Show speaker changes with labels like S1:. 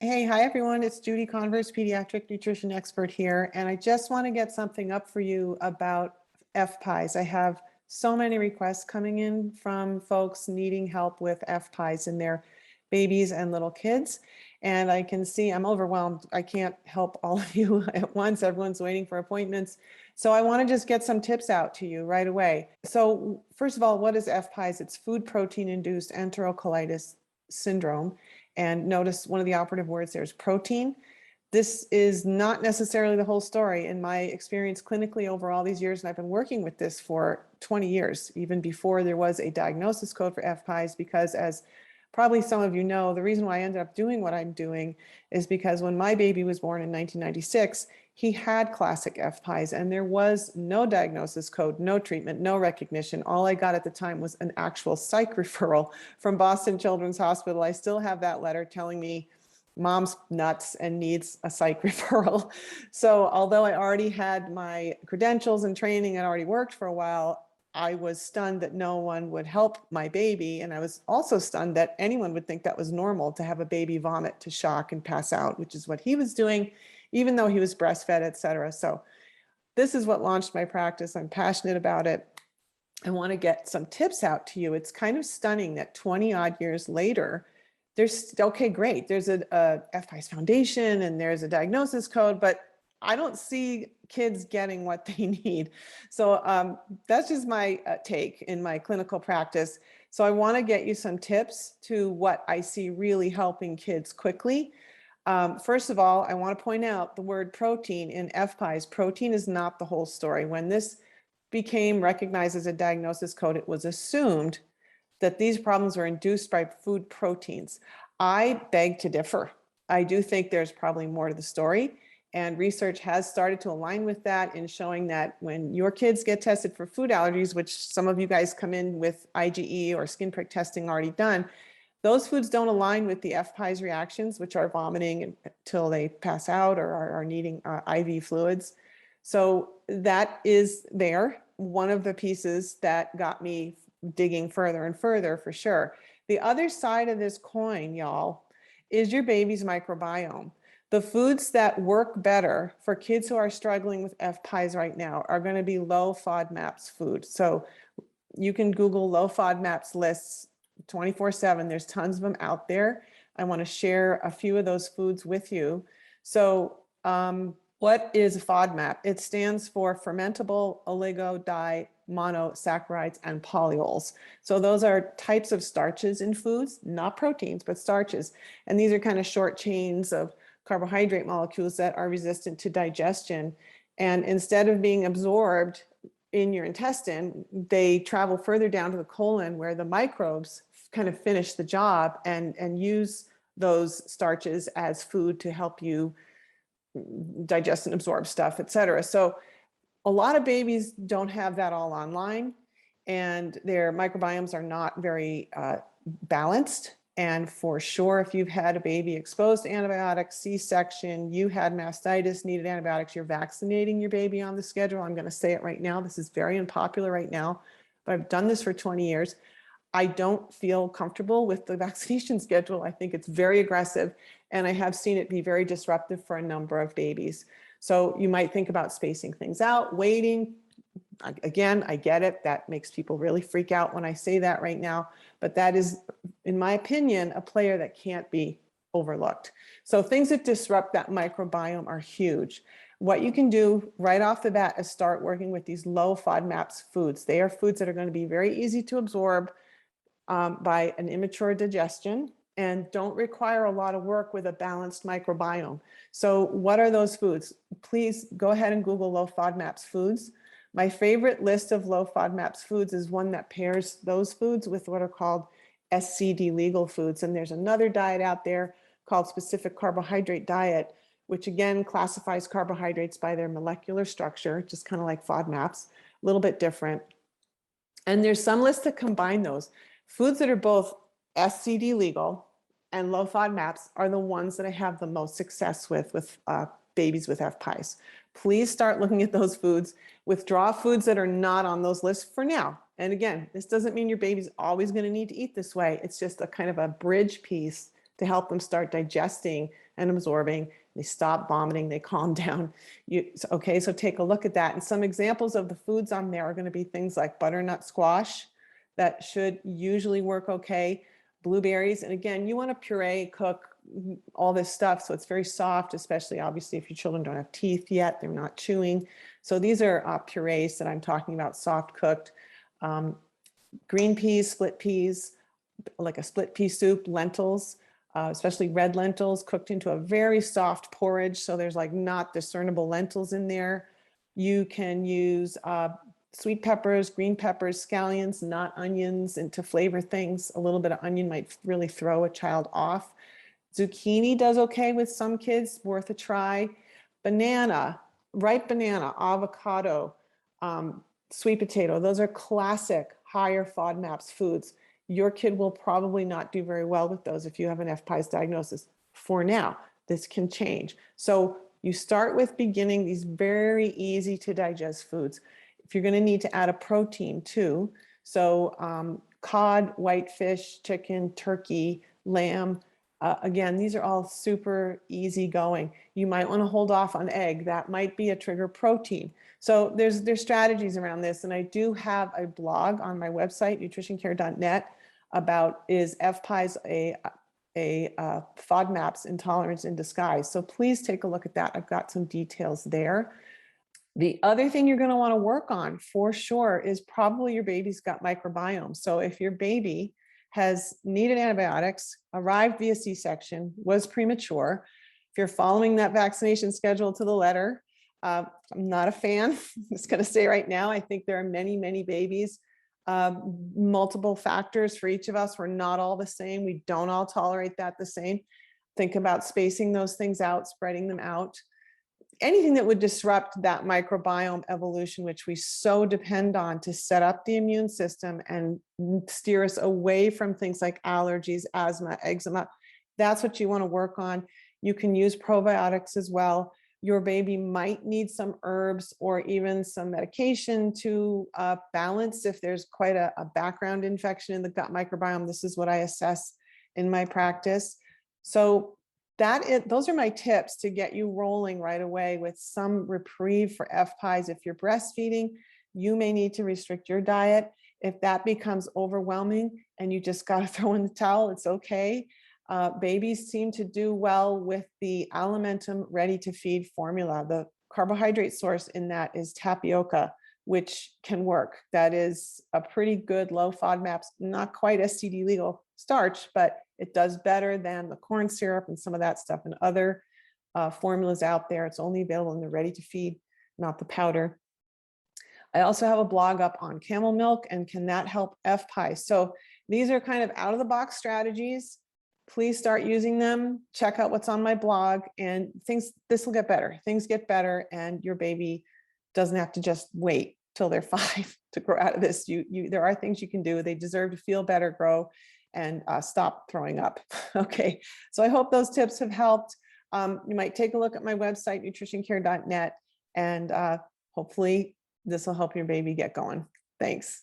S1: Hey, hi everyone. It's Judy Converse, pediatric nutrition expert here. And I just want to get something up for you about FPIES. I have so many requests coming in from folks needing help with FPIES in their babies and little kids. And I can see I'm overwhelmed. I can't help all of you at once. Everyone's waiting for appointments. So I want to just get some tips out to you right away. So first of all, what is FPIES? It's food protein induced enterocolitis syndrome. And notice one of the operative words there is protein. This is not necessarily the whole story. In my experience clinically over all these years, and I've been working with this for 20 years, even before there was a diagnosis code for FPIES, because as probably some of you know, the reason why I ended up doing what I'm doing is because when my baby was born in 1996, he had classic FPIES and there was no diagnosis code, no treatment, no recognition. All I got at the time was an actual psych referral from Boston Children's Hospital. I still have that letter telling me mom's nuts and needs a psych referral. So although I already had my credentials and training and already worked for a while, I was stunned that no one would help my baby. And I was also stunned that anyone would think that was normal to have a baby vomit, to shock and pass out, which is what he was doing, even though he was breastfed, et cetera. So this is what launched my practice. I'm passionate about it. I want to get some tips out to you. It's kind of stunning that 20 odd years later, there's, okay, great. There's a FPIES Foundation and there's a diagnosis code, but I don't see kids getting what they need. So that's just my take in my clinical practice. So I want to get you some tips to what I see really helping kids quickly. First of all, I want to point out the word protein in FPIES. Protein is not the whole story. When this became recognized as a diagnosis code, it was assumed that these problems were induced by food proteins. I beg to differ. I do think there's probably more to the story. And research has started to align with that in showing that when your kids get tested for food allergies, which some of you guys come in with IgE or skin prick testing already done, those foods don't align with the FPIES reactions, which are vomiting until they pass out or are needing IV fluids. So that is there, one of the pieces that got me digging further and further for sure. The other side of this coin, y'all, is your baby's microbiome. The foods that work better for kids who are struggling with FPIES right now are going to be low FODMAPs food. So you can Google low FODMAPs lists 24/7. There's tons of them out there. I want to share a few of those foods with you. So what is FODMAP? It stands for fermentable oligomonosaccharides and polyols. So those are types of starches in foods, not proteins, but starches. And these are kind of short chains of carbohydrate molecules that are resistant to digestion. And instead of being absorbed in your intestine, they travel further down to the colon where the microbes kind of finish the job and use those starches as food to help you digest and absorb stuff, et cetera. So a lot of babies don't have that all online and their microbiomes are not very balanced. And for sure, if you've had a baby exposed to antibiotics, C-section, you had mastitis, needed antibiotics, you're vaccinating your baby on the schedule. I'm going to say it right now. This is very unpopular right now, but I've done this for 20 years. I don't feel comfortable with the vaccination schedule. I think it's very aggressive, and I have seen it be very disruptive for a number of babies. So you might think about spacing things out, waiting. Again, I get it. That makes people really freak out when I say that right now, but that is, in my opinion, a player that can't be overlooked. So things that disrupt that microbiome are huge. What you can do right off the bat is start working with these low FODMAPs foods. They are foods that are going to be very easy to absorb by an immature digestion and don't require a lot of work with a balanced microbiome. So what are those foods? Please go ahead and Google low FODMAPs foods. My favorite list of low FODMAPs foods is one that pairs those foods with what are called SCD legal foods. And there's another diet out there called specific carbohydrate diet, which again classifies carbohydrates by their molecular structure, just kind of like FODMAPs, a little bit different. And there's some lists that combine those. Foods that are both SCD legal and low FODMAPs are the ones that I have the most success with babies with FPIES. Please start looking at those foods. Withdraw foods that are not on those lists for now. And again, this doesn't mean your baby's always going to need to eat this way. It's just a kind of a bridge piece to help them start digesting and absorbing. They stop vomiting, they calm down. Okay, so take a look at that. And some examples of the foods on there are going to be things like butternut squash that should usually work okay. Blueberries, and again, you want to puree, cook all this stuff so it's very soft, especially obviously if your children don't have teeth yet, they're not chewing. So these are purees that I'm talking about, soft cooked. Green peas, split peas, like a split pea soup, lentils, especially red lentils cooked into a very soft porridge. So there's like not discernible lentils in there. You can use sweet peppers, green peppers, scallions, not onions, and to flavor things. A little bit of onion might really throw a child off. Zucchini does okay with some kids, worth a try. Banana, ripe banana, avocado, sweet potato, those are classic higher FODMAPs foods. Your kid will probably not do very well with those if you have an FPIES diagnosis. For now, this can change. So you start with beginning these very easy to digest foods. If you're going to need to add a protein too, so cod, whitefish, chicken, turkey, lamb, again, these are all super easy going. You might want to hold off on egg. That might be a trigger protein. So there's strategies around this. And I do have a blog on my website, nutritioncare.net, about is FPIES a FODMAPs intolerance in disguise. So please take a look at that. I've got some details there. The other thing you're going to want to work on for sure is probably your baby's gut microbiome. So if your baby has needed antibiotics, arrived via C-section, was premature, if you're following that vaccination schedule to the letter, I'm not a fan. I'm just going to say right now, I think there are many, many babies, multiple factors for each of us. We're not all the same. We don't all tolerate that the same. Think about spacing those things out, spreading them out. Anything that would disrupt that microbiome evolution, which we so depend on to set up the immune system and steer us away from things like allergies, asthma, eczema, that's what you want to work on. You can use probiotics as well. Your baby might need some herbs or even some medication to balance if there's quite a background infection in the gut microbiome. This is what I assess in my practice. So those are my tips to get you rolling right away with some reprieve for FPIES. If you're breastfeeding, you may need to restrict your diet. If that becomes overwhelming and you just got to throw in the towel, it's okay. Babies seem to do well with the Alimentum ready to feed formula. The carbohydrate source in that is tapioca, which can work. That is a pretty good low FODMAPs, not quite STD legal starch, but it does better than the corn syrup and some of that stuff and other formulas out there. It's only available in the ready to feed, not the powder. I also have a blog up on camel milk and can that help FPIES? So these are kind of out of the box strategies. Please start using them. Check out what's on my blog and this will get better. Things get better and your baby doesn't have to just wait till they're 5 to grow out of this. There are things you can do. They deserve to feel better, grow, and stop throwing up. Okay, so I hope those tips have helped. You might take a look at my website, nutritioncare.net, and hopefully this will help your baby get going. Thanks.